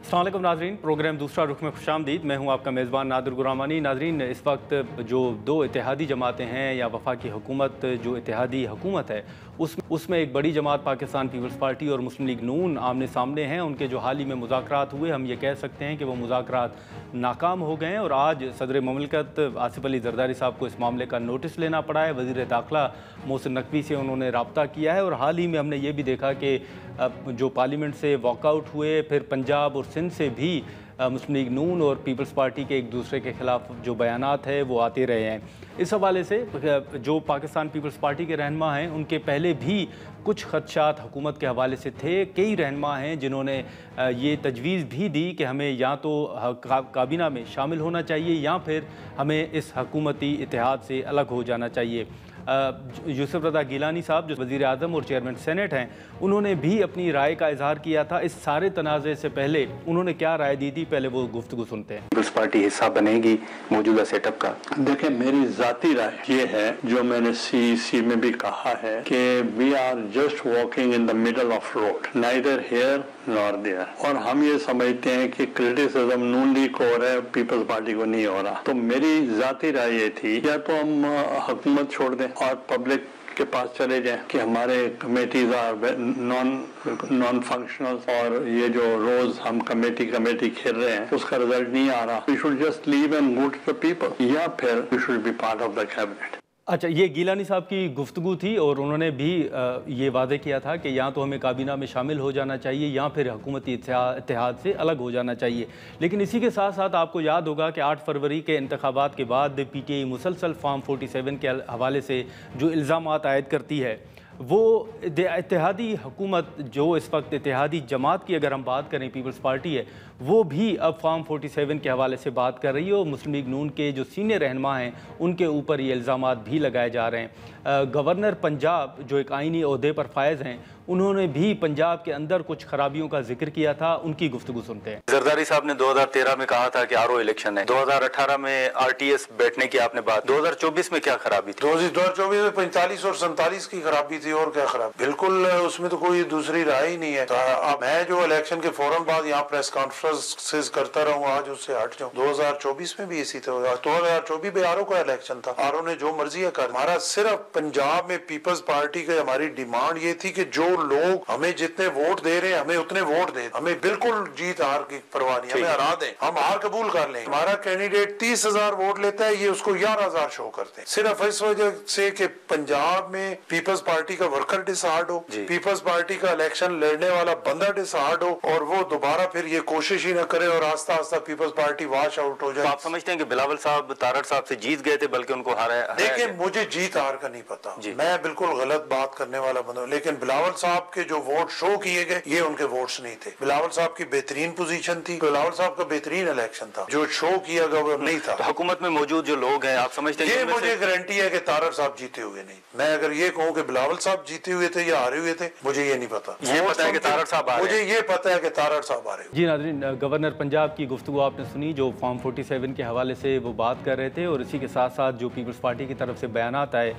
अस्सलाम वालेकुम नाज़रीन, प्रोग्राम दूसरा रुख में खुशामदीद। मैं हूं आपका मेज़बान नादिर गुरामानी। नाज़रीन, इस वक्त जो दो इत्तेहादी जमातें हैं या वफाकी हुकूमत जो इत्तेहादी हुकूमत है उसमें एक बड़ी जमात पाकिस्तान पीपल्स पार्टी और मुस्लिम लीग नून आमने सामने हैं। उनके जो हाल ही में मुज़ाकरात हुए, हम ये कह सकते हैं कि वो मुज़ाकरात नाकाम हो गए हैं और आज सदर ममलकत आसिफ अली ज़रदारी साहब को इस मामले का नोटिस लेना पड़ा है। वज़ीर दाखिला मोहसिन नकवी से उन्होंने रब्ता किया है और हाल ही में हमने ये भी देखा कि जो पार्लियामेंट से वॉकआउट हुए, फिर पंजाब और सिंध से भी मुस्लिम लीग नून और पीपल्स पार्टी के एक दूसरे के ख़िलाफ़ जो बयानात है वो आते रहे हैं। इस हवाले से जो पाकिस्तान पीपल्स पार्टी के रहनुमा हैं उनके पहले भी कुछ खदशात हुकूमत के हवाले से थे। कई रहनुमा हैं जिन्होंने ये तजवीज़ भी दी कि हमें या तो काबीना में शामिल होना चाहिए या फिर हमें इस हुकूमती इत्तेहाद से अलग हो जाना चाहिए। यूसुफ रज़ा गिलानी साहब जो वज़ीर आज़म और चेयरमैन सेनेट हैं, उन्होंने भी अपनी राय का इजहार किया था। इस सारे तनाज़े से पहले उन्होंने क्या राय दी थी, पहले वो गुफ्तगू सुनते हैं। पीपल्स पार्टी हिस्सा बनेगी मौजूदा सेटअप का? देखें, मेरी ज़ाती राय ये है, जो मैंने CEC में भी कहा है कि we are just walking in the middle of road, neither here nor there. और हम ये समझते हैं कि क्रिटिसिज्म नून लीग को हो रहा है, पीपल्स पार्टी को नहीं हो रहा। तो मेरी ज़ाती राय ये थी, या तो हम हुकूमत छोड़ दें और पब्लिक के पास चले जाएं कि हमारे कमेटीज आर नॉन फंक्शनल और ये जो रोज हम कमेटी खेल रहे हैं उसका रिजल्ट नहीं आ रहा। We should just leave and go to the people, या फिर we should be part of the cabinet. अच्छा, ये गिलानी साहब की गुफ्तगू थी और उन्होंने भी ये वादे किया था कि या तो हमें काबीना में शामिल हो जाना चाहिए या फिर हुकूमती इत्तेहाद से अलग हो जाना चाहिए। लेकिन इसी के साथ साथ आपको याद होगा कि 8 फरवरी के इंतखाबात के बाद PTI मुसलसल फॉर्म 47 के हवाले से जो इल्ज़ामात आयद करती है, वो इत्तेहादी हुकूमत जो इस वक्त इत्तेहादी जमात की अगर हम बात करें पीपल्स पार्टी है, वो भी अब फॉर्म 47 के हवाले से बात कर रही है और मुस्लिम लीग नून के जो सीनियर रहनुमा हैं उनके ऊपर ये इल्ज़ामात भी लगाए जा रहे हैं। गवर्नर पंजाब जो एक आइनी ओहदे पर फायज़ हैं, उन्होंने भी पंजाब के अंदर कुछ खराबियों का जिक्र किया था। उनकी गुफ्तगू सुनते हैं। जरदारी साहब ने 2013 में कहा था कि RO इलेक्शन है, 2018 में RTS बैठने की आपने बात, 2024 में क्या खराबी थी? 2024 में 45 और 47 की खराबी थी, और क्या खराबी? बिल्कुल उसमें तो कोई दूसरी राय ही नहीं है। अब मैं जो इलेक्शन के फौरन बाद यहाँ प्रेस कॉन्फ्रेंस करता रहूँ, आज उससे हट जाऊँ। 2024 में भी इसी तरह, 2024 में RO का इलेक्शन था, RO ने जो मर्जी है कर। हमारा सिर्फ पंजाब में पीपल्स पार्टी की हमारी डिमांड ये थी कि जो लोग हमें जितने वोट दे रहे हैं हमें उतने वोट दे, हमें बिल्कुल जीत हार की परवाह नहीं, हमें हरा दें, हम हार कबूल कर लें। हमारा कैंडिडेट 30,000 वोट लेता है, ये उसको 11,000 शो करते हैं, सिर्फ इस वजह से कि पंजाब में पीपल्स पार्टी का वर्कर डिसहार्ड हो, पीपल्स पार्टी का इलेक्शन लड़ने वाला बंदा डिसहार्ड हो और वो दोबारा फिर ये कोशिश ही न करे और आस्ता आस्ता पीपल्स पार्टी वॉश आउट हो जाए। आप समझते हैं कि बिलावल साहब तारड़ साहब से जीत गए थे, बल्कि उनको हारा? देखिए, मुझे जीत हार का नहीं पता, मैं बिल्कुल गलत बात करने वाला बंदा, लेकिन बिलावल साहब के जो वोट शो किए गए ये उनके वोट्स नहीं थे। बिलावल साहब की बेहतरीन पोजीशन थी, बिलावल साहब का बेहतरीन इलेक्शन था, जो शो किया गया वो नहीं था। तो हुकूमत में मौजूद जो लोग हैं, आप समझते हैं? ये मुझे गारंटी है कि तारड़ साहब जीते हुए नहीं। मैं अगर ये कहूँ कि बिलावल साहब जीते हुए थे या हारे हुए थे, मुझे ये नहीं पता। ये पता है कि तारड़ साहब, मुझे ये पता है कि तारड़ साहब हारे। जी नाज़रीन, गवर्नर पंजाब की गुफ्तगू आपने सुनी जो फॉर्म 47 के हवाले से वो बात कर रहे थे और इसी के साथ साथ जो पीपल्स पार्टी की तरफ से बयानात आए,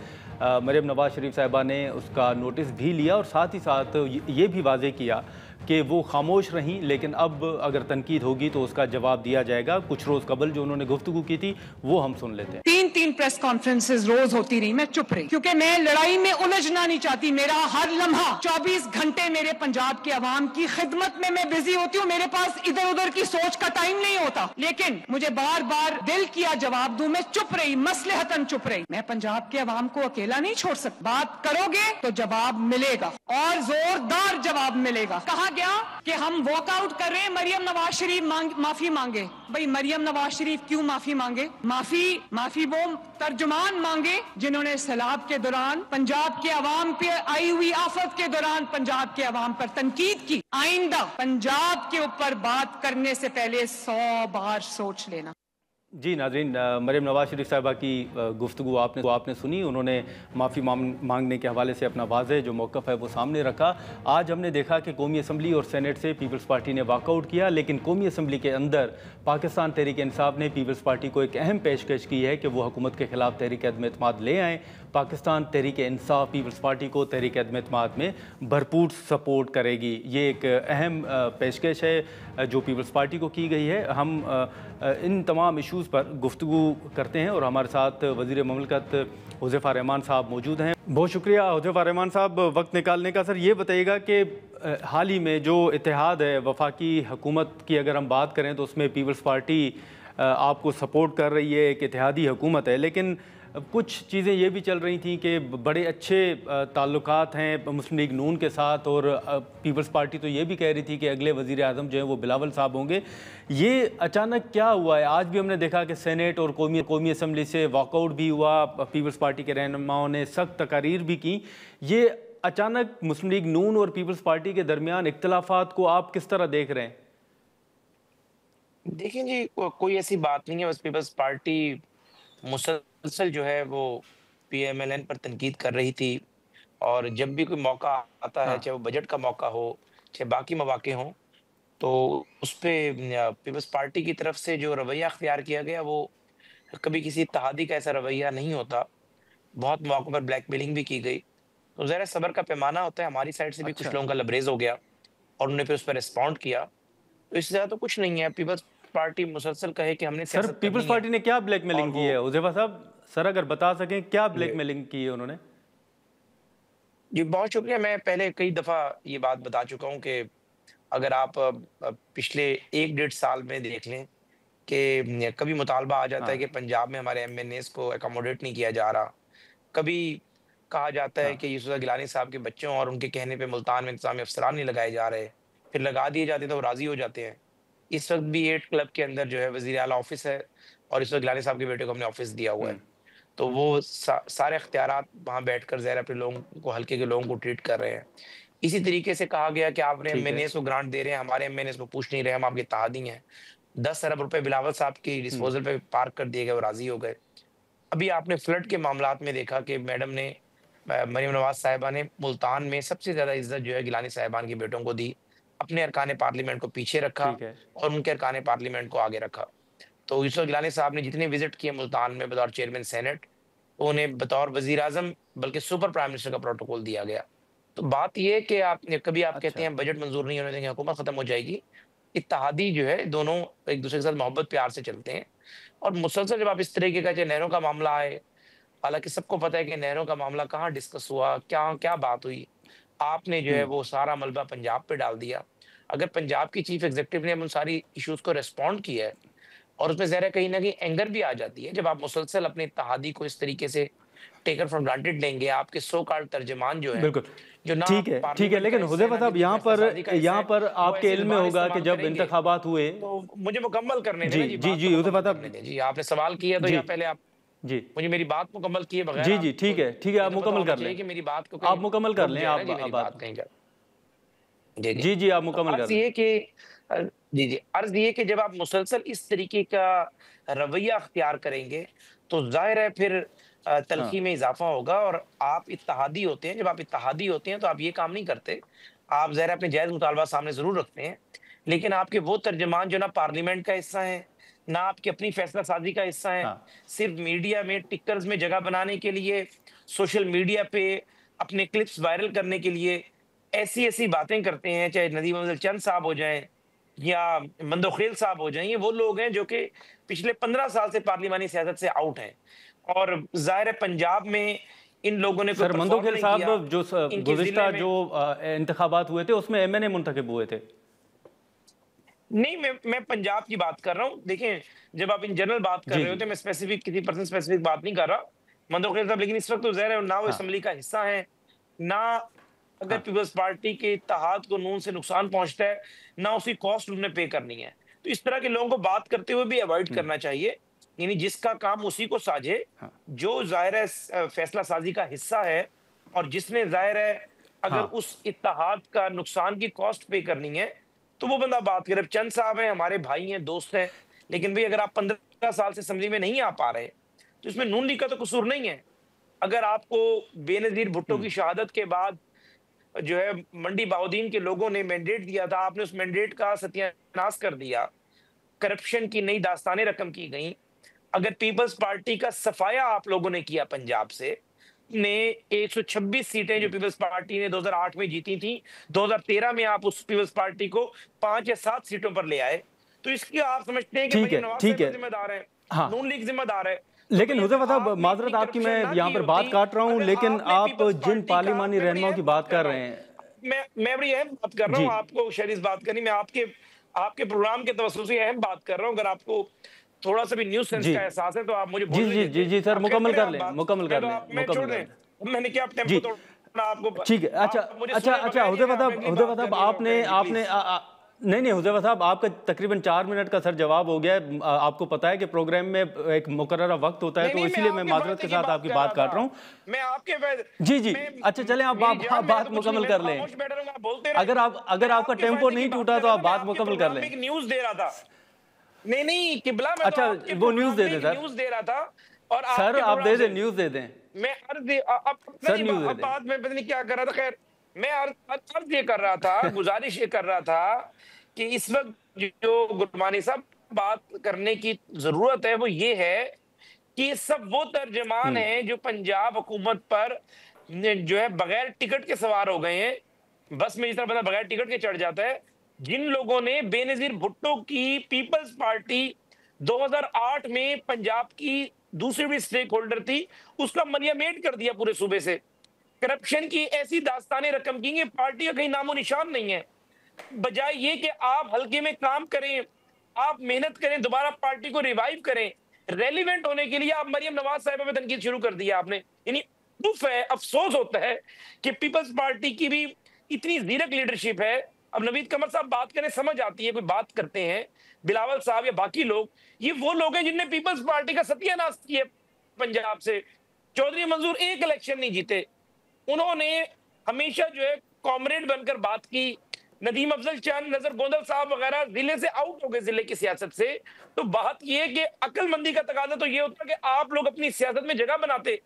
मरियम नवाज शरीफ साहिबा ने उसका नोटिस भी लिया और साथ ही साथ ये भी वाज़े किया कि वो खामोश रहीं, लेकिन अब अगर तनकीद होगी तो उसका जवाब दिया जाएगा। कुछ रोज़ कबल जो उन्होंने गुफ्तगू की थी वो हम सुन लेते हैं। 3 प्रेस कॉन्फ्रेंसेस रोज होती रही, मैं चुप रही क्योंकि मैं लड़ाई में उलझना नहीं चाहती। मेरा हर लम्हा 24 घंटे मेरे पंजाब के अवाम की खिदमत में मैं बिजी होती हूँ, मेरे पास इधर उधर की सोच का टाइम नहीं होता। लेकिन मुझे बार बार दिल किया जवाब दूं, मैं चुप रही, मसलहतन चुप रही। मैं पंजाब के अवाम को अकेला नहीं छोड़ सकती। बात करोगे तो जवाब मिलेगा और जोरदार जवाब मिलेगा। कहा गया कि हम वॉकआउट कर रहे हैं, मरियम नवाज शरीफ माफी मांगे। भाई, मरियम नवाज शरीफ क्यों माफी मांगे? माफी वो तर्जुमान मांगे जिन्होंने सैलाब के दौरान पंजाब के अवाम पे आई हुई आफत के दौरान पंजाब के अवाम पर तनकीद की। आइंदा पंजाब के ऊपर बात करने से पहले 100 बार सोच लेना। जी नाज़रीन, मरियम नवाज शरीफ साहिबा की गुफ्तगू आपने सुनी। उन्होंने माफ़ी मांगने के हवाले से अपना वाज़ेह जो मौक़िफ़ है वो सामने रखा। आज हमने देखा कि कौमी असम्बली और सेनेट से पीपल्स पार्टी ने वॉकआउट किया, लेकिन कौमी असम्बली के अंदर पाकिस्तान तहरीक इंसाफ ने पीपल्स पार्टी को एक अहम पेशकश की है कि वो हुकूमत के ख़िलाफ़ तहरीक अदम एतमाद ले आएँ। पाकिस्तान तहरीक इंसाफ पीपल्स पार्टी को तहरीक अदम-ए-एतमाद में भरपूर सपोर्ट करेगी। ये एक अहम पेशकश है जो पीपल्स पार्टी को की गई है। हम इन तमाम इशूज़ पर गुफ्तगू करते हैं और हमारे साथ वज़ीर ममलकत हुज़ैफ़ा रहमान साहब मौजूद हैं। बहुत शुक्रिया हुज़ैफ़ा रहमान साहब वक्त निकालने का। सर ये बताइएगा कि हाल ही में जो इत्तेहाद है वफाकी हुकूमत की, अगर हम बात करें तो उसमें पीपल्स पार्टी आपको सपोर्ट कर रही है, एक इत्तेहादी हुकूमत है, लेकिन कुछ चीज़ें ये भी चल रही थी कि बड़े अच्छे ताल्लुकात हैं मुस्लिम लीग नून के साथ, और पीपल्स पार्टी तो ये भी कह रही थी कि अगले वज़ीर आज़म जो है वो बिलावल साहब होंगे। ये अचानक क्या हुआ है? आज भी हमने देखा कि सेनेट और कौमी असम्बली से वॉकआउट भी हुआ, पीपल्स पार्टी के रहनुमाओं ने सख्त तकारीर भी की। ये अचानक मुस्लिम लीग नून और पीपल्स पार्टी के दरमियान इख्तलाफात को आप किस तरह देख रहे हैं? देखिए जी, कोई ऐसी बात नहीं है। बस पीपल्स पार्टी मुसलसल जो है वो पीएमएलएन पर तनकीद कर रही थी, और जब भी कोई मौका आता है, हाँ, चाहे वो बजट का मौका हो, चाहे बाकी मौके हों, तो उस पे पीपल्स पार्टी की तरफ से जो रवैया अख्तियार किया गया वो कभी किसी इत्तेहादी का ऐसा रवैया नहीं होता। बहुत मौकों पर ब्लैकमेलिंग भी की गई। तो ज़रा सब्र का पैमाना होता है। हमारी साइड से भी कुछ अच्छा। लोगों का लबरेज हो गया और उन्होंने फिर उस पर रिस्पॉन्ड किया। तो इससे ज़्यादा तो कुछ नहीं है। पीपल्स पार्टी मुसलसल कहे कि हमने सर सियासत पीपल्स करनी है, पार्टी ने क्या और ब्लैकमेलिंग की वो है हुज़ैफ़ा साहब? सर अगर बता सकें क्या ये ब्लैकमेलिंग की है उन्होंने? जी, बहुत शुक्रिया। मैं पहले कई दफ़ा ये बात बता चुका हूँ कि अगर आप पिछले 1 डेढ़ साल में देख लें कि कभी मुतालबा आ जाता है हाँ, कि पंजाब में हमारे एमएनएस को अकोमोडेट नहीं किया जा रहा। कभी कहा जाता है हाँ, कि यूसुफ गिलानी साहब के बच्चों और उनके कहने पे मुल्तान में इंतज़ामी अफ़सरान नहीं लगाए जा रहे। फिर लगा दिए जाते हैं तो वो राज़ी हो जाते हैं। इस वक़्त भी 8 क्लब के अंदर जो है वज़ीर आला ऑफ़िस है, और यूसुफ गिलानी साहब के बेटे को हमने ऑफ़िस दिया हुआ है। हुँ, तो वो सारे इख्तियारात वहाँ बैठकर ज़ाहिर है अपने लोगों को, हल्के के लोगों को ट्रीट कर रहे हैं। इसी तरीके से कहा गया कि आपने ठीक है। एमएनएस को ग्रांट दे रहे हैं, हमारे एमएनएस को पूछ नहीं रहे, हम आपके इत्तेहादी हैं। 10 अरब रुपए बिलावल साहब की हुँ, डिस्पोज़ल पे पार्क कर दिए गए, वो राज़ी हो गए। अभी आपने फ्लड के मामलात में देखा कि मैडम ने मरीम नवाज़ साहिबा ने मुल्तान में सबसे ज़्यादा इज़्ज़त जो है गिलानी साहिबान के बेटों को दी। अपने अरकान पार्लियामेंट को पीछे रखा ठीक है। और उनके अरकान पार्लियामेंट को आगे रखा। तो यूसुफ गिलानी साहब ने जितने विज़िट किए मुल्तान में बतौर चेयरमैन सेनेट, तो उन्हें बतौर वज़ीर-ए-आज़म बल्कि सुपर प्राइम मिनिस्टर का प्रोटोकॉल दिया गया। तो बात ये है कि आप कहते अच्छा, हैं बजट मंज़ूर नहीं होने देंगे, हुकूमत ख़त्म हो जाएगी। इत्तेहादी जो है दोनों एक-दूसरे के साथ मोहब्बत प्यार से चलते हैं, और मुसलसल जब आप इस तरीके का, चाहे नहरों का मामला आए, हालाँकि सबको पता है कि नहरों का मामला कहाँ डिस्कस हुआ, क्या क्या बात हुई। आपने जो है हुँ, वो सारा मलबा पंजाब पे डाल दिया। अगर पंजाब की चीफ एग्ज़ीक्यूटिव ने उन सारी इश्यूज़ को रिस्पॉन्ड किया है, और उसमें ज़ाहिर है कहीं न कहीं एंगर भी आ जाती है, जब आप मुसलसल अपने इत्तेहादी को इस तरीके से टेकन फॉर ग्रांटेड लेंगे। आपके सो कॉल्ड तर्जुमान जो हैं, बिल्कुल। जो ना ठीक है, ठीक है। पार्लियामेंट का लेकिन हिस्सा है, हुज़ैफ़ा ना साहब किसी फैसला साज़ी का हिस्सा यहाँ है, पर वो आपके ऐसी इल्म में ज़ुबान होगा कि इस्तेमाल जब करेंगे। इंतख़ाबात हुए। तो मुझे मुकम्मल करने दें जी, ना जी, जी, बात जी, को हुज़ैफ़ा मुकम्मल साहब करने दें। जी, आपने सवाल किया तो जी, या पहले आप जी, मुझे मेरी बात मुकम्मल किए बगैर जी, आप, जी, ठीक है, ये आप तो पता मुकम्मल होना कर चाहिए लें। कि मेरी बात को कहीं आप मुकम्मल कर रुक लें, जाए आप ना जी, मेरी बात। बात कहीं का। जी, जी। जी, जी, आप तो मुकम्मल कर अर्ज़ लें। ये कि जी, जी, अर्ज़ ये कि जब आप मुसलसल इस तरीके का रवैया अख्तियार करेंगे, तो ज़ाहिर है फिर हाँ, तलख़ी में इज़ाफ़ा होगा, और आप इत्तेहादी होते हैं। जब आप इत्तेहादी होते हैं तो आप ये काम नहीं करते। आप ज़ाहिर है अपने जायज़ मुतालबा सामने ज़रूर रखते हैं, लेकिन आपके वो तर्जुमान जो ना पार्लियामेंट का हिस्सा हैं, ना आपकी अपनी फ़ैसला साज़ी का हिस्सा हैं, हाँ, सिर्फ़ मीडिया में टिकर्स में जगह बनाने के लिए, सोशल मीडिया पे अपने क्लिप्स वायरल करने के लिए ऐसी-ऐसी बातें करते हैं, चाहे नदीम अफ़ज़ल चंद साहब हो जाएँ या मंदोखेल साहब हो जाएँ। ये वो लोग हैं जो कि पिछले 15 साल से पार्लिमानी सियासत से आउट हैं, और ज़ाहिर है पंजाब में इन लोगों ने कोई सर परफ़ॉर्म मंदोखेल नहीं किया। साहब जो इनके ज़िले गुज़िश्ता में जो इंतख़ाबात हुए थे उसमें एमएनए मुंतखब हुए थे। नहीं, मैं पंजाब की बात कर रहा हूँ। देखें, जब आप इन जनरल बात कर जी, रहे जी, होते हैं, मैं स्पेसिफ़िक किसी पर्सन स्पेसिफ़िक बात नहीं कर रहा। मंदोखेल साहब, लेकिन इस वक़्त तो ज़ाहिर है ना वो हाँ, असेंबली का हिस्सा हैं, ना अगर हाँ, पीपल्स पार्टी के इत्तेहाद को नून से नुकसान पहुँचता है, ना उसकी कॉस्ट उन्हें पे करनी है। तो इस तरह के लोगों को बात करते हुए भी अवॉइड हुँ, करना चाहिए। यानी जिसका काम उसी को साझे, हाँ, जो ज़ाहिर है फैसला साज़ी का हिस्सा है, और जिसने ज़ाहिर है अगर हाँ, उस इत्तेहाद का नुकसान की कॉस्ट पे करनी है, तो वो बंदा बात करे। अब चंद साहब हैं, हमारे भाई हैं, दोस्त हैं, लेकिन भई अगर आप 15 साल से असेंबली में नहीं आ पा रहे, तो इसमें नून लीग का तो कसूर नहीं है। अगर आपको बेनज़ीर भुट्टो हुँ, की शहादत के बाद जो है मंडी बहाउद्दीन के लोगों ने मैंडेट दिया था, आपने उस मैंडेट का सत्यानाश कर दिया, करप्शन की नई दास्तानें रकम की गईं। अगर पीपल्स पार्टी का सफाया आप लोगों ने किया पंजाब से, आपने 126 सीटें जो पीपल्स पार्टी ने 2008 में जीती थी, 2013 में आप उस पीपल्स पार्टी को 5 या 7 सीटों पर ले आए। तो इसकी आप समझते हैं कि ठीक है, नवाज ठीक साहब है, जिम्मेदार है, हाँ। नून लीग जिम्मेदार है। लेकिन हुज़ैफा साहब, माजरत आपकी, मैं यहाँ पर बात काट रहा हूँ, लेकिन आप जिन पार्लिमानी रहनुमाओं की बात कर रहे हैं, मैं बड़ी अहम बात कर रहा हूँ, आपको शायद इस बात करनी, मैं आपके प्रोग्राम के तवज्जुह से अहम बात कर रहा हूँ। अगर आपको थोड़ा सा भी न्यूज़ सेंस का एहसास है तो आप मुझे बोलने जी जी जी सर, मुकम्मल कर लें, मुकम्मल कर लें, मैं छोड़ दें, मैंने क्या टेम्पो तोड़ना आपको। ठीक है, अच्छा हुज़ैफा साहब, आपने नहीं हुज़ैफा साहब, आपका तकरीबन 4 मिनट का सर जवाब हो गया है। आपको पता है कि प्रोग्राम में एक मुकर्ररा वक्त होता है, तो इसीलिए मैं माजरत के साथ आपकी बात काट रहा हूँ। मैं आपके जी, अच्छा चलें, आप बात मुकम्मल कर लें। अगर आपका टेम्पो नहीं टूटा तो आप बात मुकम्मल कर लें। न्यूज़ दे रहा था, नहीं किबला, मैं अच्छा, वो न्यूज़ दे दें सर, न्यूज़ दे रहा था, और सर आप दे दें, न्यूज़ दे दें, मैं बात में पता नहीं क्या कर रहा था। खैर, मैं अर्ज ये कर रहा था, गुजारिश ये कर रहा था कि इस वक्त जो गुरबानी साहब बात करने की जरूरत है वो ये है कि सब वो तर्जमान हैं जो पंजाब हुकूमत पर जो है बगैर टिकट के सवार हो गए हैं। बस में इस तरह बंदा बगैर टिकट के चढ़ जाता है। जिन लोगों ने बेनजीर भुट्टो की पीपल्स पार्टी 2008 में पंजाब की दूसरी भी स्टेक होल्डर थी, उसका मलियामेट कर दिया पूरे सूबे से। करप्शन की ऐसी दास्तानें रकम की, पार्टी का कहीं नामो निशान नहीं है। बजाय ये कि आप हल्के में काम करें, आप मेहनत करें, दोबारा पार्टी को रिवाइव करें, रेलिवेंट होने के लिए आप मरियम नवाज साहिबा पे तनकीद शुरू कर दिया आपने। यानी दुख है, अफसोस होता है कि पीपल्स पार्टी की भी इतनी जीरक लीडरशिप है। अब नवीद कमर साहब बात करें, समझ आती है, कोई बात करते हैं, बिलावल साहब या बाकी लोग, ये वो लोग हैं जिनने पीपल्स पार्टी का सत्यानाश किया पंजाब से। चौधरी मंजूर एक इलेक्शन नहीं जीते, उन्होंने हमेशा जो है कॉमरेड बनकर बात की। नदीम अफजल चंद, नजर गोंदल साहब वगैरह जिले से आउट हो गए, जिले की सियासत से। तो बात यह कि अक्लमंदी का तकाजा तो ये होता कि आप लोग अपनी सियासत में जगह बनाते।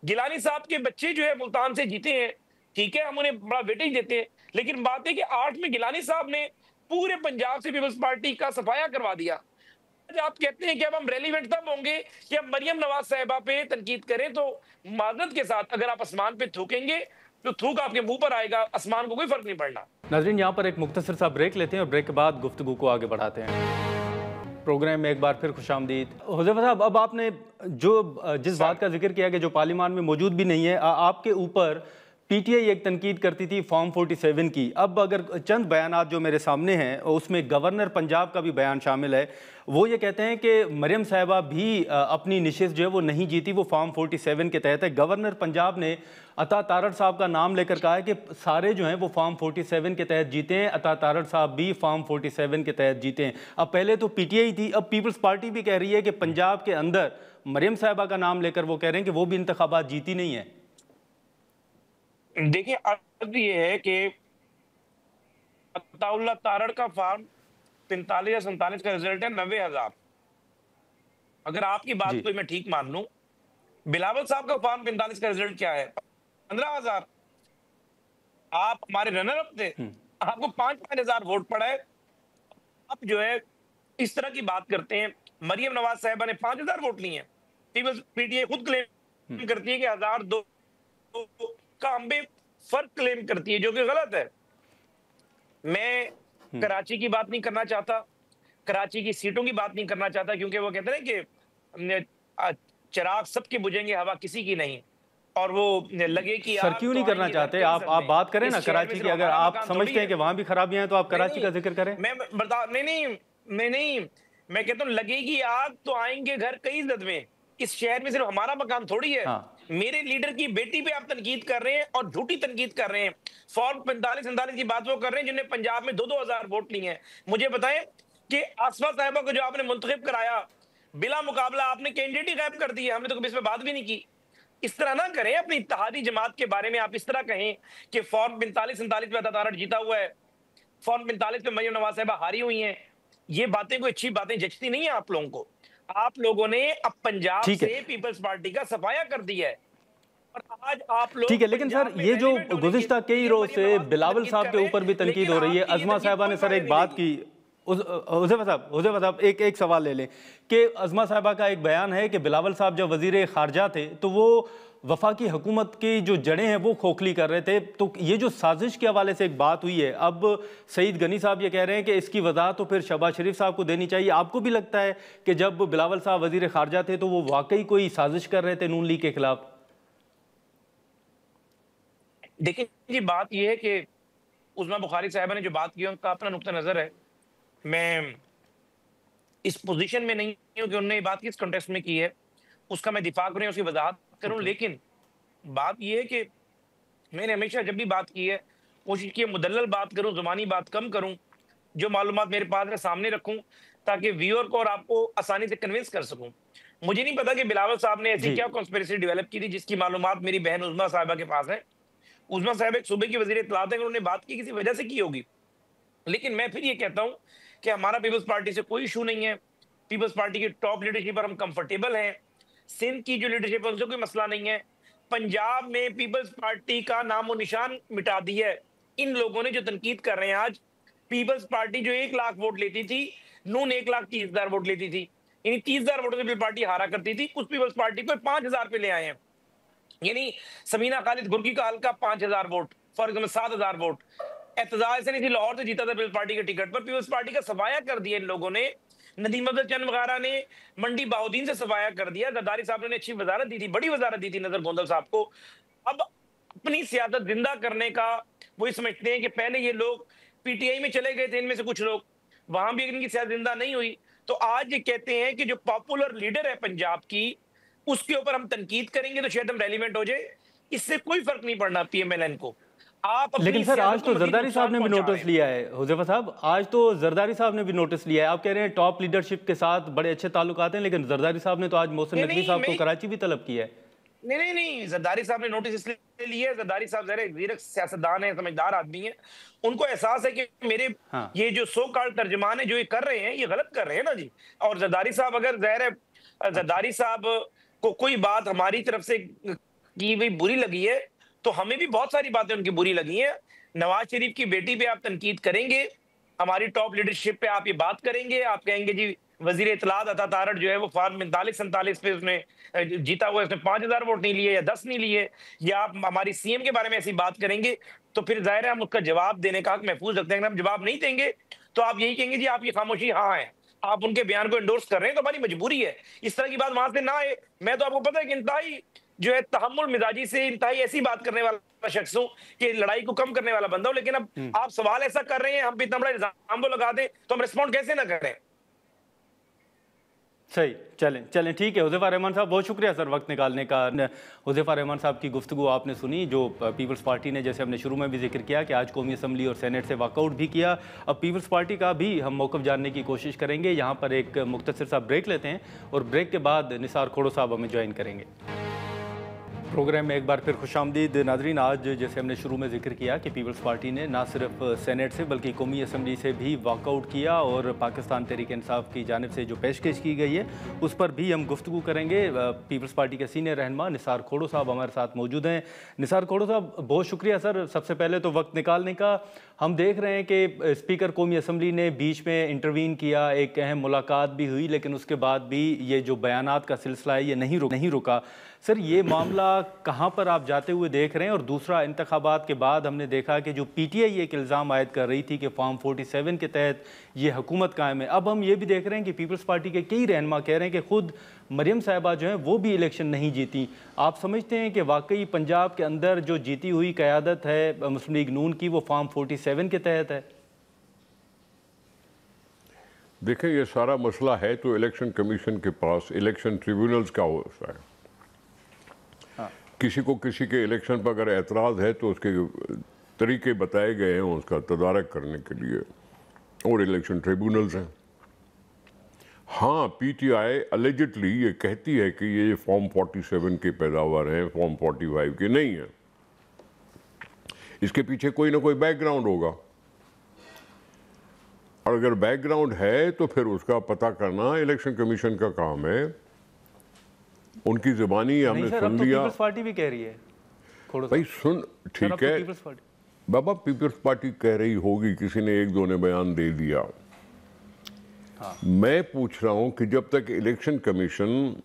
गिलानी साहब के बच्चे जो है मुल्तान से जीते हैं, ठीक है, हम उन्हें बड़ा वेटेज देते हैं, लेकिन बात है कि 8 में गिलानी साहब ने पूरे पंजाब से पीपल्स पार्टी का सफाया करवा दिया। आज आप कहते हैं कि अब हम रेलिवेंट तब होंगे कि अब मरियम नवाज साहिबा पे तनकीद करें, तो माजरत के साथ अगर आप आसमान पे थूकेंगे तो थूक आपके मुंह पर आएगा, आसमान को कोई फर्क नहीं पड़ना। नाज़रीन, यहाँ पर एक मुख्तसर सा ब्रेक लेते हैं और ब्रेक के बाद गुफ्तगू को आगे बढ़ाते हैं। प्रोग्राम में एक बार फिर खुशामदीद। हुज़ैफा साहब, अब आपने जिस बात का जिक्र किया कि जो पार्लियामान में मौजूद भी नहीं है, आपके ऊपर पीटीआई एक तनकीद करती थी फॉर्म 47 की। अब अगर चंद बयानात जो मेरे सामने हैं, उसमें गवर्नर पंजाब का भी बयान शामिल है। वो ये कहते हैं कि मरियम साहिबा भी अपनी निशिस्त जो है वो नहीं जीती, वो फॉर्म 47 के तहत है। गवर्नर पंजाब ने अता तारड़ साहब का नाम लेकर कहा है कि सारे जो हैं वो फॉर्म 47 के तहत जीते हैं, अता तारड़ साहब भी फॉर्म 47 के तहत जीते हैं। अब पहले तो पीटीआई थी, अब पीपल्स पार्टी भी कह रही है कि पंजाब के अंदर मरियम साहिबा का नाम लेकर वो कह रहे हैं कि वो भी इंतखाबात जीती नहीं है। देखिए, अर्थ ये है कि अताउल्लाह तारड़ का फॉर्म 45 या 47 का रिजल्ट है 90,000। अगर आपकी बात को मैं ठीक मान लूं, बिलावल साहब का फॉर्म 45 का रिजल्ट क्या है? 15,000। आप हमारे रनर अप थे, आपको 5,000 वोट पड़ा है। आप जो है इस तरह की बात करते हैं। मरियम नवाज साहिबा ने 5,000 वोट लिए हैं। पीटीआई खुद क्लेम करती है कि 1,002 का अंबे फर्क क्लेम करती है, जो कि गलत है। मैं कराची की बात नहीं करना चाहता, कराची की सीटों की बात नहीं करना चाहता, क्योंकि वो कहते हैं कि चिराग सबके बुझेंगे, हवा किसी की नहीं। और वो लगे कि सर क्यों नहीं करना चाहते आप बात करें ना कराची की। अगर आप समझते हैं कि वहां भी खराबियां हैं तो आप कराची का जिक्र करें। मैं बता नहीं, मैं कहता हूँ लगेगी आग तो आएंगे घर कई इज्जत में। इस शहर में सिर्फ हमारा मकान थोड़ी है। मेरे लीडर की बेटी पे आप तनकीद कर रहे हैं और झूठी तनकीद कर रहे हैं। फॉर्म 45-47 की बात वो कर रहे हैं जिन्हें पंजाब में 2-2 हजार वोट लिए हैं। मुझे बताएं कि आसफा साहिबा को जो आपने मुंतखब कराया, बिला मुकाबला आपने कैंडिडेट ही गायब कर दिया। हमने तो कभी इस पर बात भी नहीं की। इस तरह ना करें, अपनी इत्तेहादी जमात के बारे में आप इस तरह कहें कि फॉर्म 45-47 पे अता तारड़ जीता हुआ है, फॉर्म 45 पे मरियम नवाज साहिबा हारी हुई हैं। ये बातें कोई अच्छी बातें जचती नहीं है आप लोगों को। आप लोगों ने अब पंजाब से पीपल्स पार्टी का सफाया कर दिया है और आज आप लोग ठीक है। लेकिन सर ये जो गुज़िश्ता कई रोज से बिलावल साहब के ऊपर भी तनकीद हो रही है, अज़मा साहिबा ने सर एक बात की, हुज़ैफा साहब एक सवाल ले लें कि अज़मा साहिबा का एक बयान है कि बिलावल साहब जब वज़ीर ख़ारजा थे तो वो वफाकी हुकूमत की जो जड़ें हैं वो खोखली कर रहे थे। तो ये जो साजिश के हवाले से एक बात हुई है, अब सईद गनी साहब ये कह रहे हैं कि इसकी वजह तो फिर शहबाज शरीफ साहब को देनी चाहिए। आपको भी लगता है कि जब बिलावल साहब वजीर खारजा थे तो वो वाकई कोई साजिश कर रहे थे नून लीग के खिलाफ? देखिए जी, बात यह है कि उस्मा बुखारी साहबा ने जो बात की उनका अपना नुक्ता नजर है। मैं इस पोजीशन में नहीं हूं कि उन्होंने ये बात किस कॉन्टेक्स्ट में की है, उसका मैं दिफा करूं, उसकी वजाहत करूं। लेकिन बात यह है कि मैंने हमेशा जब भी बात की है कोशिश की है मुदल्लल बात करूं, जुबानी बात कम करूं, जो मालूमात मेरे पास है सामने रखूं ताकि व्यूअर को और आपको आसानी से कन्विंस कर सकूं। मुझे नहीं पता कि बिलावल साहब ने ऐसी क्या कॉन्स्पिरेसी डेवलप की थी जिसकी मालूमात मेरी बहन उस्मा साहिबा के पास है। उस्मा साहब एक सूबे की वजीर इत्तलात है, उन्होंने बात की किसी वजह से की होगी। लेकिन मैं फिर ये कहता हूं कि हमारा पीपल्स पार्टी से कोई इशू नहीं है। पीपल्स पार्टी की टॉप लीडरशिप पर हम कंफर्टेबल हैं। सिंध की जो लीडरशिप है उनसे कोई मसला नहीं है। पंजाब में पीपल्स पार्टी का नामो निशान मिटा दिया है इन लोगों ने जो तनकीद कर रहे हैं। आज पीपल्स पार्टी जो 1 लाख वोट लेती थी, नून 1,30,000 वोट लेती थी, यानी 30,000 वोटों से पीपल्स पार्टी हारा करती थी। उस पीपल्स पार्टी को 5,000 पे ले आए हैं। यानी समीना खालिद गुर्की का हल्का 5,000 vote, for example 7,000 vote. Aitzaz से नहीं थी, लाहौर से जीता था पीपल्स पार्टी के टिकट पर। पीपल्स पार्टी का सफाया कर दिया इन लोगों ने। नदीम अफजल चंद वगैरह ने मंडी बाउद्दीन से सफाया कर दिया। जरदारी साहब ने अच्छी वजारत दी थी, बड़ी वजारत दी थी नजर गोंदल साहब को। अब अपनी सियासत जिंदा करने का वो ये समझते हैं कि पहले ये लोग पीटीआई में चले गए थे, इनमें से कुछ लोग, वहां भी इनकी सियासत जिंदा नहीं हुई। तो आज ये कहते हैं कि जो पॉपुलर लीडर है पंजाब की, उसके ऊपर हम तनकीद करेंगे तो शायद हम रेलिवेंट हो जाए। इससे कोई फर्क नहीं पड़ना पीएमएलएन को। आप लेकिन सर आज तो जरदारी साहब ने भी नोटिस लिया है, हुज़ैफा साहब, आज तो जरदारी साहब ने भी नोटिस लिया है। आप कह रहे हैं टॉप लीडरशिप के साथ बड़े अच्छे ताल्लुकात हैं, लेकिन जरदारी साहब ने तो आज मोहसिन नकवी साहब को कराची भी तलब किया है। नहीं, जरदारी साहब ने नोटिस इसलिए लिया है, जरदारी साहब ज़रा सियासतदान है, समझदार आदमी है। उनको एहसास है कि मेरे ये जो सो कॉल्ड तर्जमान है जो ये कर रहे हैं, ये गलत कर रहे हैं ना जी। और जरदारी साहब अगर जरदारी साहब को कोई बात हमारी तरफ से की हुई बुरी लगी है तो हमें भी बहुत सारी बातें उनकी बुरी लगी हैं। नवाज शरीफ की बेटी पे आप तनकीद करेंगे, हमारी टॉप लीडरशिप पे आप ये बात करेंगे, आप कहेंगे जी वजीर इत्तलात अता तारड़ जो है वो फॉर्म 45-47 पे उसने जीता हुआ, उसने 5,000 वोट नहीं लिए या 10 नहीं लिए, या आप हमारी सीएम के बारे में ऐसी बात करेंगे तो फिर जाहिर है हम उसका जवाब देने का हक महफूज रखते हैं। हम जवाब नहीं देंगे तो आप यही कहेंगे जी आपकी खामोशी हाँ है, आप उनके बयान को एंडोर्स कर रहे हैं तो हमारी मजबूरी है। इस तरह की बात वहां से ना आए। मैं तो आपको पता है कि इंतहाई जो है तहम्मुल मिजाजी से इंतहाई ऐसी बात करने वाला शख्स हूं कि लड़ाई को कम करने वाला बंदा हूं। लेकिन अब आप सवाल ऐसा कर रहे हैं, हम पे इतना बड़ा इल्जाम वो लगा दें तो हम रिस्पॉन्ड कैसे ना करें। सही, चलें ठीक है। हुज़ैफा रहमान साहब बहुत शुक्रिया सर वक्त निकालने का। हुज़ैफा रहमान साहब की गुफ्तगू आपने सुनी, जो पीपल्स पार्टी ने, जैसे हमने शुरू में भी जिक्र किया कि आज कौमी असम्बली और सेनेट से वॉकआउट भी किया। अब पीपल्स पार्टी का भी हम मौक़िफ़ जानने की कोशिश करेंगे। यहाँ पर एक मुख्तसर सा ब्रेक लेते हैं और ब्रेक के बाद निसार खोड़ो साहब हमें ज्वाइन करेंगे। प्रोग्राम में एक बार फिर खुशामदीद नाजरीन। आज जैसे हमने शुरू में जिक्र किया कि पीपल्स पार्टी ने ना सिर्फ सेनेट से बल्कि कौमी असम्बली से भी वॉकआउट किया और पाकिस्तान तहरीक इंसाफ की जानिब से जो पेशकश की गई है उस पर भी हम गुफ्तगू करेंगे। पीपल्स पार्टी के सीनियर रहनुमा निसार खोड़ो साहब हमारे साथ मौजूद हैं। निसार खोड़ो साहब बहुत शुक्रिया सर सबसे पहले तो वक्त निकालने का। हम देख रहे हैं कि स्पीकर कौमी असम्बली ने बीच में इंटरवीन किया, एक अहम मुलाकात भी हुई, लेकिन उसके बाद भी ये जो बयानात का सिलसिला है ये नहीं रुका। सर ये मामला कहाँ पर आप जाते हुए देख रहे हैं? और दूसरा, इंतखाबात के बाद हमने देखा कि जो पीटीआई एक इल्ज़ाम आयद कर रही थी कि फॉर्म 47 के तहत ये हुकूमत कायम है, अब हम ये भी देख रहे हैं कि पीपल्स पार्टी के कई रहनुमा कह रहे हैं कि खुद मरियम साहिबा जो हैं वो भी इलेक्शन नहीं जीती। आप समझते हैं कि वाकई पंजाब के अंदर जो जीती हुई क़यादत है मुस्लिम लीग नून की वो फॉर्म 47 के तहत है? देखें, ये सारा मसला है तो इलेक्शन कमीशन के पास, इलेक्शन ट्रिब्यूनल्स का होता है। किसी को किसी के इलेक्शन पर अगर एतराज़ है तो उसके तरीके बताए गए हैं उसका तदारक करने के लिए, और इलेक्शन ट्रिब्यूनल्स हैं। हाँ, पीटीआई अलेजिडली ये कहती है कि ये फॉर्म 47 के पैदावार हैं, फॉर्म 45 के नहीं है। इसके पीछे कोई ना कोई बैकग्राउंड होगा, और अगर बैकग्राउंड है तो फिर उसका पता करना इलेक्शन कमीशन का काम है। उनकी जुबानी हमने सुन लिया। पीपल्स पार्टी भी कह रही है भाई, सुन ठीक है बाबा, पीपल्स पार्टी कह रही होगी, किसी ने एक दो ने बयान दे दिया। हाँ। मैं पूछ रहा हूं कि जब तक इलेक्शन कमीशन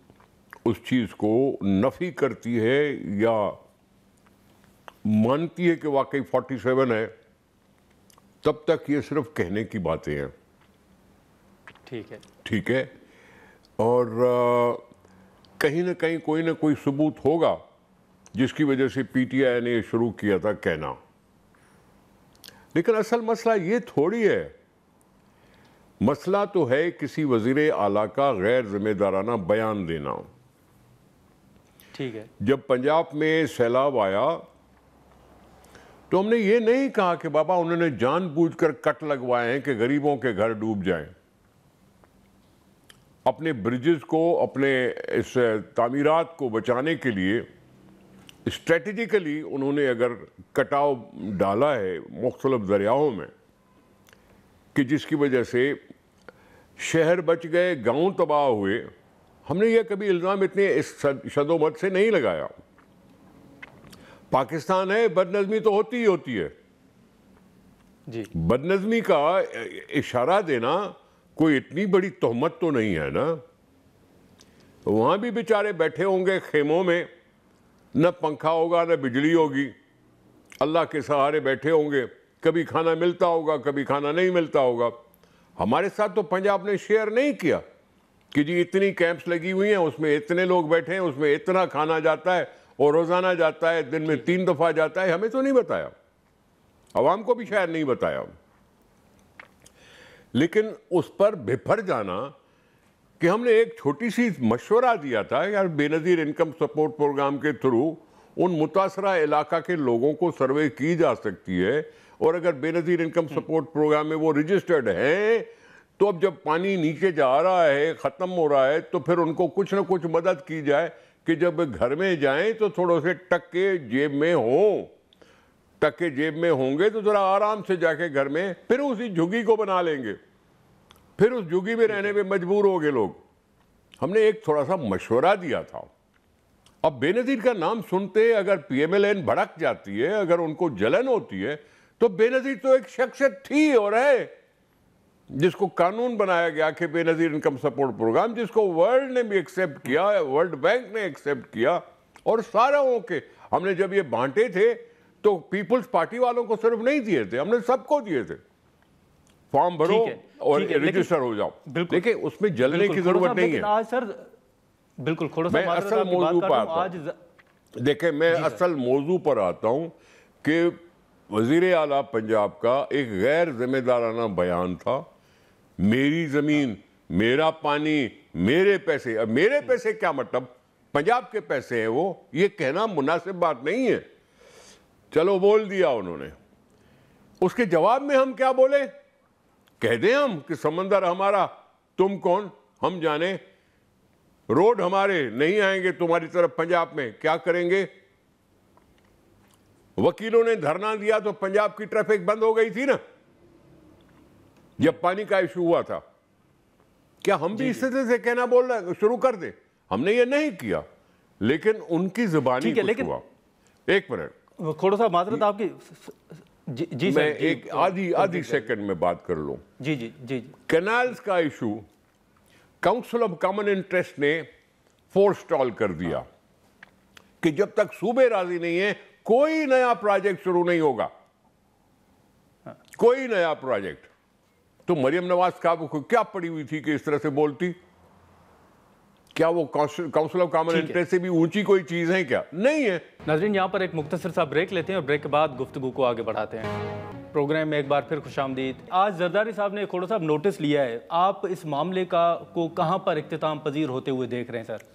उस चीज़ को नफ़ी करती है या मानती है कि वाकई 47 है, तब तक ये सिर्फ कहने की बातें हैं। ठीक है। और कहीं ना कहीं कोई ना कोई सबूत होगा जिसकी वजह से पीटीआई ने शुरू किया था कहना। लेकिन असल मसला ये थोड़ी है। मसला तो है किसी वजीर आला का गैर जिम्मेदाराना बयान देना। ठीक है। जब पंजाब में सैलाब आया तो हमने ये नहीं कहा कि बाबा उन्होंने जानबूझकर कट लगवाए हैं कि गरीबों के घर डूब जाएं। अपने ब्रिजेस को, अपने इस तामीरात को बचाने के लिए स्ट्रेटेजिकली उन्होंने अगर कटाव डाला है मुख्तलिफ दरियाओं में कि जिसकी वजह से शहर बच गए, गांव तबाह हुए, हमने यह कभी इल्ज़ाम इतने इस शदोमत से नहीं लगाया। पाकिस्तान है, बदनज़मी तो होती ही होती है जी। बदनज़मी का इशारा देना कोई इतनी बड़ी तोहमत तो नहीं है ना। वहाँ भी बेचारे बैठे होंगे खेमों में, न पंखा होगा न बिजली होगी, अल्लाह के सहारे बैठे होंगे। कभी खाना मिलता होगा, कभी खाना नहीं मिलता होगा। हमारे साथ तो पंजाब ने शेयर नहीं किया कि जी इतनी कैंप्स लगी हुई हैं, उसमें इतने लोग बैठे हैं, उसमें इतना खाना जाता है और रोज़ाना जाता है, दिन में 3 दफ़ा जाता है। हमें तो नहीं बताया, अवाम को भी शायद नहीं बताया। लेकिन उस पर बेफर जाना कि हमने एक छोटी सी मशवरा दिया था यार, बेनज़ीर इनकम सपोर्ट प्रोग्राम के थ्रू उन मुतासरा इलाका के लोगों को सर्वे की जा सकती है, और अगर बेनज़ीर इनकम सपोर्ट प्रोग्राम में वो रजिस्टर्ड हैं तो अब जब पानी नीचे जा रहा है, ख़त्म हो रहा है, तो फिर उनको कुछ ना कुछ मदद की जाए कि जब घर में जाएं तो थोड़े से टक्के जेब में हों। टक्के जेब में होंगे तो ज़रा आराम से जाके घर में फिर उसी झुग्गी को बना लेंगे, फिर उस झुग्गी में रहने में मजबूर हो गए लोग। हमने एक थोड़ा सा मशवरा दिया था। अब बेनज़ीर का नाम सुनते अगर PMLN भड़क जाती है, अगर उनको जलन होती है, तो बेनज़ीर तो एक शख्सियत थी और है जिसको कानून बनाया गया कि बेनज़ीर इनकम सपोर्ट प्रोग्राम, जिसको वर्ल्ड ने भी एक्सेप्ट किया, वर्ल्ड बैंक ने एक्सेप्ट किया, और सारों के हमने जब ये बांटे थे तो पीपल्स पार्टी वालों को सिर्फ नहीं दिए थे, हमने सबको दिए थे। फॉर्म भरो और रजिस्टर हो जाओ। देखिए उसमें जलने की जरूरत नहीं है। आज सर बिल्कुल मैं असल मौजू पर आता हूं। देखें मैं असल मौजू पर आता हूं कि वजीर आला पंजाब का एक गैर जिम्मेदाराना बयान था, मेरी जमीन, मेरा पानी, मेरे पैसे। अब मेरे पैसे क्या मतलब, पंजाब के पैसे हैं वो, ये कहना मुनासिब बात नहीं है। चलो बोल दिया उन्होंने, उसके जवाब में हम क्या बोले, कह दें हम कि समंदर हमारा, तुम कौन हम जाने, रोड हमारे, नहीं आएंगे तुम्हारी तरफ पंजाब में, क्या करेंगे। वकीलों ने धरना दिया तो पंजाब की ट्रैफिक बंद हो गई थी ना जब पानी का इशू हुआ था। क्या हम भी इस तरह से कहना बोल रहे शुरू कर दे, हमने ये नहीं किया, लेकिन उनकी जुबानी कुछ हुआ। एक मिनट थोड़ा सा माजरत आपकी जी मैं एक आधी सेकंड में बात कर लूं। जी। कैनाल्स का issue council of common interest ने फोरस्टॉल कर दिया कि जब तक सूबे राजी नहीं है कोई नया प्रोजेक्ट शुरू नहीं होगा, कोई नया प्रोजेक्ट। तो मरियम नवाज साहब को क्या पड़ी हुई थी कि इस तरह से बोलती, क्या वो काउंसिल ऑफ कॉमन इंटरेस्ट से भी ऊंची कोई चीज है क्या, नहीं है। नाज़रीन यहाँ पर एक मुख्तसर सा ब्रेक लेते हैं और ब्रेक के बाद गुफ्तगू को आगे बढ़ाते हैं। प्रोग्राम में एक बार फिर खुशामदीद। आज जरदारी साहब ने खोड़ा साहब नोटिस लिया है, आप इस मामले को कहाँ पर इख्तिताम पजीर होते हुए देख रहे हैं सर।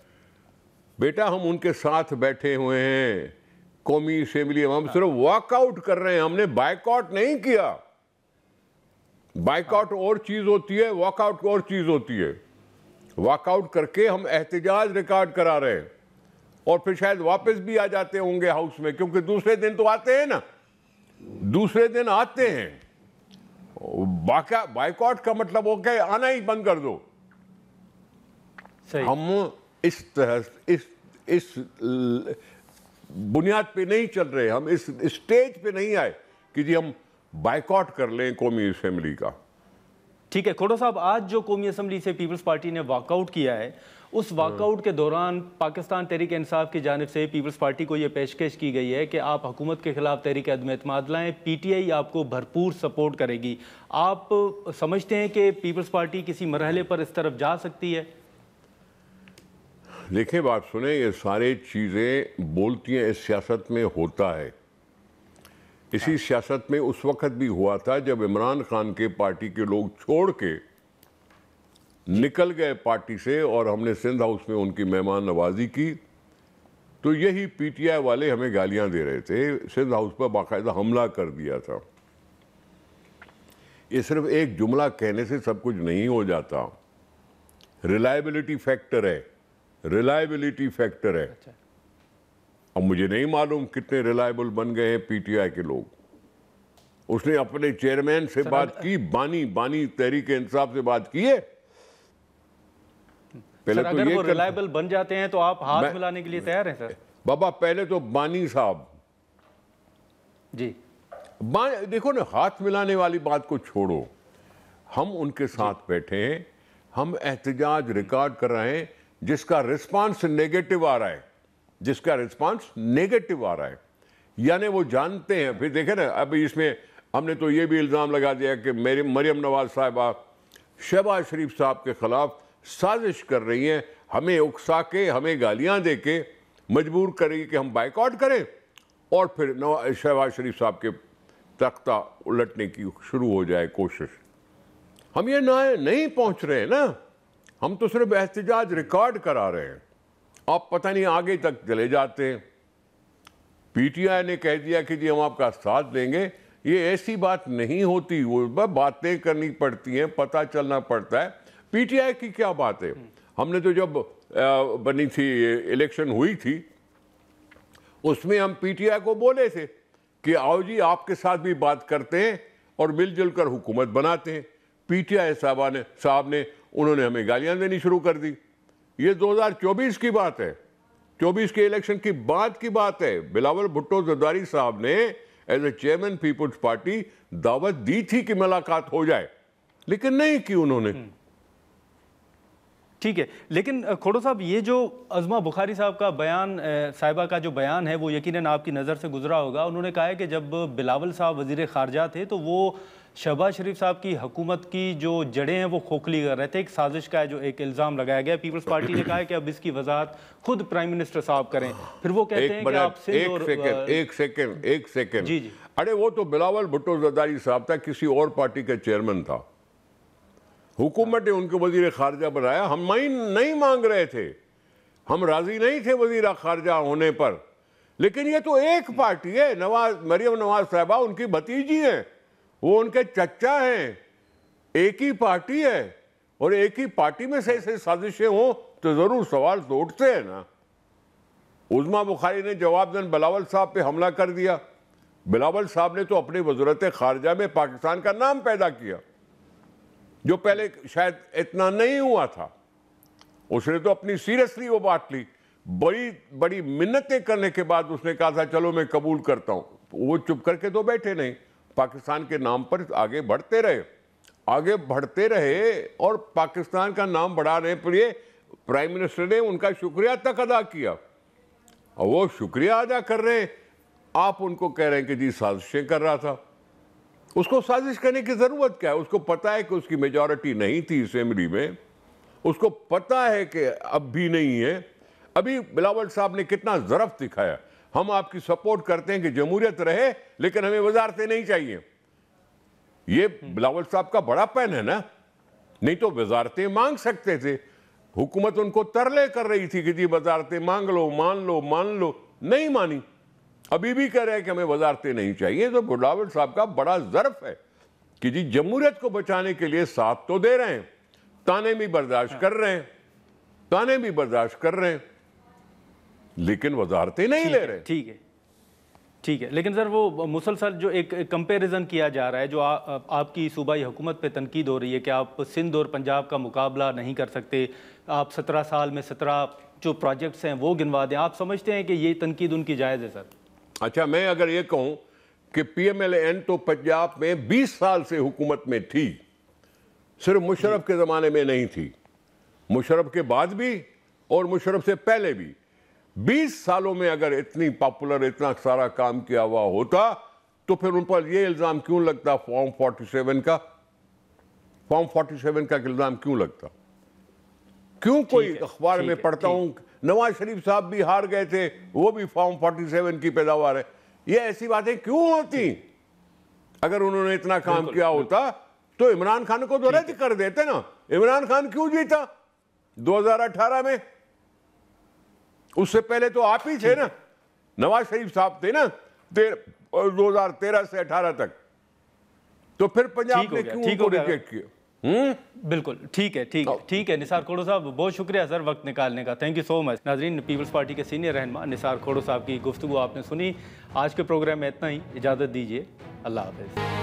बेटा हम उनके साथ बैठे हुए हैं, कौमी असेंबली में हम सिर्फ वॉकआउट कर रहे हैं, हमने बाइकआउट नहीं किया। बाइकआउट और चीज होती है, वॉकआउट और चीज होती है। वॉकआउट करके हम एहतजाज रिकॉर्ड करा रहे हैं और फिर शायद वापस भी आ जाते होंगे हाउस में, क्योंकि दूसरे दिन तो आते हैं ना, दूसरे दिन आते हैं। बाइकआउट का मतलब हो गया आना ही बंद कर दो। हम इस तरह इस बुनियाद पे नहीं चल रहे, हम इस स्टेज पे नहीं आए कि जी हम बाइकआउट कर लें कौमी असेंबली का। ठीक है खोड़ो साहब, आज जो कौमी असम्बली से पीपल्स पार्टी ने वॉकआउट किया है, उस वॉकआउट के दौरान पाकिस्तान तहरीक इंसाफ की जानिब से पीपल्स पार्टी को ये पेशकश की गई है कि आप हुकूमत के खिलाफ तहरीक अदम एतमाद लाएँ, PTI आपको भरपूर सपोर्ट करेगी। आप समझते हैं कि पीपल्स पार्टी किसी मरहले पर इस तरफ जा सकती है? देखिए बात सुने, ये सारी चीज़ें बोलती हैं, इस सियासत में होता है। इसी सियासत में उस वक्त भी हुआ था जब इमरान खान के पार्टी के लोग छोड़ के निकल गए पार्टी से और हमने सिंध हाउस में उनकी मेहमान नवाजी की, तो यही PTI वाले हमें गालियां दे रहे थे, सिंध हाउस पर बाकायदा हमला कर दिया था। ये सिर्फ एक जुमला कहने से सब कुछ नहीं हो जाता, रिलायबिलिटी फैक्टर है, रिलायबिलिटी फैक्टर है। अब मुझे नहीं मालूम कितने रिलायबल बन गए हैं PTI के लोग। उसने अपने चेयरमैन से बात की, बानी तहरीक इंसाफ से बात की है। पहले तो अगर वो रिलायबल बन जाते हैं तो आप हाथ मिलाने के लिए तैयार हैं सर? बाबा पहले तो बानी साहब जी, देखो ना, हाथ मिलाने वाली बात को छोड़ो, हम उनके साथ बैठे हैं, हम एहतजाज रिकॉर्ड कर रहे हैं जिसका रिस्पांस नेगेटिव आ रहा है, जिसका रिस्पांस नेगेटिव आ रहा है, यानी वो जानते हैं। फिर देखें ना, अभी इसमें हमने तो ये भी इल्ज़ाम लगा दिया कि मेरी मरियम नवाज साहिबा शहबाज शरीफ साहब के खिलाफ साजिश कर रही हैं, हमें उकसा के, हमें गालियां दे के मजबूर करेगी कि हम बाइकआउट करें और फिर शहबाज शरीफ साहब के तख्ता उलटने की शुरू हो जाए कोशिश। हम ये नहीं पहुंच रहे हैं ना, हम तो सिर्फ एहतजाज रिकॉर्ड करा रहे हैं। आप पता नहीं आगे तक चले जाते हैं। PTI ने कह दिया कि जी हम आपका साथ देंगे, ये ऐसी बात नहीं होती, वो बातें करनी पड़ती हैं, पता चलना पड़ता है। PTI की क्या बात है? हमने तो जब बनी थी, इलेक्शन हुई थी, उसमें हम PTI को बोले थे कि आओ जी आपके साथ भी बात करते हैं और मिलजुल कर हुकूमत बनाते हैं। PTI साहब ने उन्होंने हमें गालियां देनी शुरू कर दी। ये 2024 की बात है, 24 के इलेक्शन की बाद की बात है। बिलावल भुट्टो जरदारी साहब ने as a chairman people's party दावत दी थी कि मुलाकात हो जाए, लेकिन नहीं की उन्होंने। ठीक है, लेकिन खोड़ो साहब, ये जो अज़मा बुखारी साहब का बयान, साहिबा का जो बयान है, वो यकीनन आपकी नज़र से गुजरा होगा। उन्होंने कहा है कि जब बिलावल साहब वज़ीर ख़ारजा थे तो वो शहबाज शरीफ साहब की हुकूमत की जो जड़ें हैं वो खोखली कर रहे थे, एक साजिश का जो एक इल्ज़ाम लगाया गया। पीपल्स पार्टी ने कहा है कि अब इसकी वजाहत खुद प्राइम मिनिस्टर साहब करें। फिर वो कहते हैं कि आप एक सेकेंड जी। अरे वो तो बिलावल भुट्टो जरदारी साहब था, किसी और पार्टी का चेयरमैन था, हुकूमत ने उनको वजीर खारजा बनाया। हम नहीं मांग रहे थे, हम राजी नहीं थे वजीर खारजा होने पर, लेकिन ये तो एक पार्टी है। मरियम नवाज साहिबा उनकी भतीजी हैं, वो उनके चचा हैं, एक ही पार्टी है, और एक ही पार्टी में से ऐसे साजिशें हों तो जरूर सवाल तो उठते हैं ना। उज़मा बुखारी ने जवाबदन बिलावल साहब पे हमला कर दिया। बिलावल साहब ने तो अपनी वज़ारत खारजा में पाकिस्तान का नाम पैदा किया, जो पहले शायद इतना नहीं हुआ था। उसने तो अपनी सीरियसली वो बात ली, बड़ी बड़ी मिन्नतें करने के बाद उसने कहा था चलो मैं कबूल करता हूं। वो चुप करके तो बैठे नहीं, पाकिस्तान के नाम पर आगे बढ़ते रहे और पाकिस्तान का नाम बढ़ाने के लिए प्राइम मिनिस्टर ने उनका शुक्रिया तक अदा किया, और वो शुक्रिया अदा कर रहे हैं, आप उनको कह रहे हैं कि जी साजिशें कर रहा था। उसको साजिश करने की जरूरत क्या है? उसको पता है कि उसकी मेजॉरिटी नहीं थी असेंबली में, उसको पता है कि अब भी नहीं है। अभी बिलावल साहब ने कितना ज़रफ़ दिखाया, हम आपकी सपोर्ट करते हैं कि जमहूरियत रहे, लेकिन हमें वजारतें नहीं चाहिए। ये बिलावल साहब का बड़ा पैन है ना, नहीं तो वजारतें मांग सकते थे। हुकूमत उनको तरले कर रही थी कि जी वजारतें मांग लो, मान लो, नहीं मानी। अभी भी कह रहे हैं कि हमें वजारतें नहीं चाहिए। तो बिलावल साहब का बड़ा ज़र्फ है कि जी जमहूरियत को बचाने के लिए साथ तो दे रहे हैं, ताने भी बर्दाश्त कर रहे हैं, लेकिन वजारतें नहीं ले रहे। ठीक है, लेकिन सर वो मुसलसल जो एक कंपैरिजन किया जा रहा है, जो आपकी सूबाई हुकूमत पे तनकीद हो रही है कि आप सिंध और पंजाब का मुकाबला नहीं कर सकते, आप 17 साल में 17 जो प्रोजेक्ट्स हैं वो गिनवा दें, आप समझते हैं कि ये तनकीद उनकी जायज़ है सर? अच्छा, मैं अगर ये कहूं कि PMLN तो पंजाब में 20 साल से हुकूमत में थी, सिर्फ मुशर्रफ के ज़माने में नहीं थी, मुशर्रफ के बाद भी और मुशर्रफ से पहले भी 20 सालों में अगर इतनी पॉपुलर, इतना सारा काम किया हुआ होता तो फिर उन पर यह इल्ज़ाम क्यों लगता फॉर्म 47 का? फॉर्म 47 का इल्ज़ाम क्यों लगता? क्यों कोई अखबार में पढ़ता हूं नवाज शरीफ साहब भी हार गए थे, वो भी फॉर्म 47 की पैदावार है। ये ऐसी बातें क्यों होती? अगर उन्होंने इतना काम किया होता तो इमरान खान को तो रद्द कर देते ना। इमरान खान क्यों जीता 2018 में? उससे पहले तो आप ही थे ना, नवाज शरीफ साहब थे ना 2013 से 18 तक। तो फिर पंजाब ने क्यों उनको रिजेक्ट किया? बिल्कुल ठीक है निसार खोड़ो साहब, बहुत शुक्रिया सर वक्त निकालने का, थैंक यू सो मच। नाजरीन, पीपल्स पार्टी के सीनियर रहनुमा निसार खोड़ो साहब की गुफ्तगू आपने सुनी। आज के प्रोग्राम में इतना ही, इजाज़त दीजिए, अल्लाह हाफ़िज़।